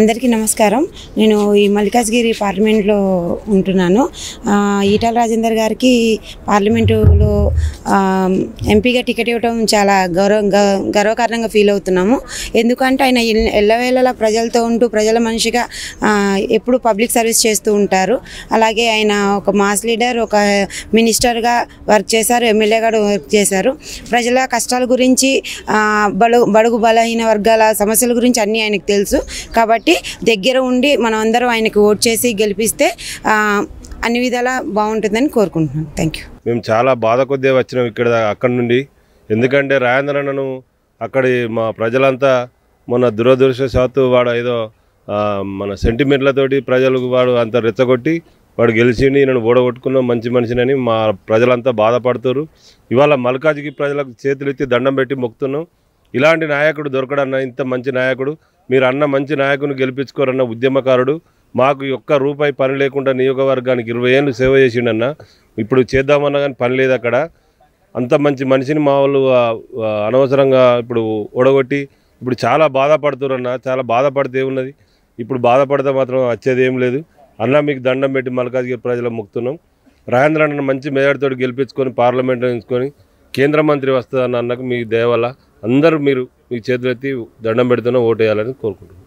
అందరికీ నమస్కారం. నేను ఈ మల్కాజ్గిరి పార్లమెంట్లో ఉంటున్నాను. ఈటల రాజేందర్ గారికి పార్లమెంటులో ఎంపీగా టికెట్ ఇవ్వడం చాలా గర్వకారణంగా ఫీల్ అవుతున్నాము. ఎందుకంటే ఆయన ఎల్లవేళలా ప్రజలతో ఉంటూ ప్రజల మనిషిగా ఎప్పుడు పబ్లిక్ సర్వీస్ చేస్తూ ఉంటారు. అలాగే ఆయన ఒక మాస్ లీడర్, ఒక మినిస్టర్గా వర్క్ చేశారు, ఎమ్మెల్యేగా వర్క్ చేశారు. ప్రజల కష్టాల గురించి, బడుగు బలహీన వర్గాల సమస్యల గురించి అన్నీ ఆయనకు తెలుసు. కాబట్టి దగ్గర ఉండి మనం అందరం ఆయనకు ఓట్ చేసి గెలిపిస్తే అన్ని విధాలా బాగుంటుందని కోరుకుంటున్నాను. Thank you. మేము చాలా బాధ కొద్దిగా వచ్చినాం అక్కడి నుండి. ఎందుకంటే రాజేంద్రన్నను అక్కడి మా ప్రజలంతా మొన్న దురదృష్టవశాత్తు వాడు ఏదో మన సెంటిమెంట్లతోటి ప్రజలకు వాడు అంత రెచ్చగొట్టి వాడు గెలిచిండి, నన్ను ఓడగొట్టుకున్నాం, మంచి మనిషినని మా ప్రజలంతా బాధపడుతారు. ఇవాళ మల్కాజ్గిరి ప్రజలకు చేతులు ఎత్తి దండం పెట్టి మొక్కుతున్నాం. ఇలాంటి నాయకుడు దొరకడన్న, ఇంత మంచి నాయకుడు, మీరు అన్న మంచి నాయకుని గెలిపించుకోరన్న ఉద్యమకారుడు. మాకు ఒక్క రూపాయి పని లేకుండా నియోజకవర్గానికి 20 ఏళ్ళు సేవ చేసిండన్న. ఇప్పుడు చేద్దామన్నా కానీ పని లేదు అక్కడ. అంత మంచి మనిషిని మా వాళ్ళు అనవసరంగా ఇప్పుడు ఓడగొట్టి ఇప్పుడు చాలా బాధపడుతురన్న. చాలా బాధపడితే ఉన్నది. ఇప్పుడు బాధపడితే మాత్రం వచ్చేది ఏం లేదు అన్న. మీకు దండం పెట్టి మల్కాజ్గిరి ప్రజలు మొక్కుతున్నాం. రాజేంద్ర అన్న మంచి మేయర్తో గెలిపించుకొని పార్లమెంట్ ఎంచుకొని కేంద్ర మంత్రి వస్తుందన్న అన్నకు మీ దయ వల్ల అందరూ మీరు మీ చేతులెత్తి దండం పెడుతున్నా ఓటు వేయాలని కోరుకుంటున్నాను.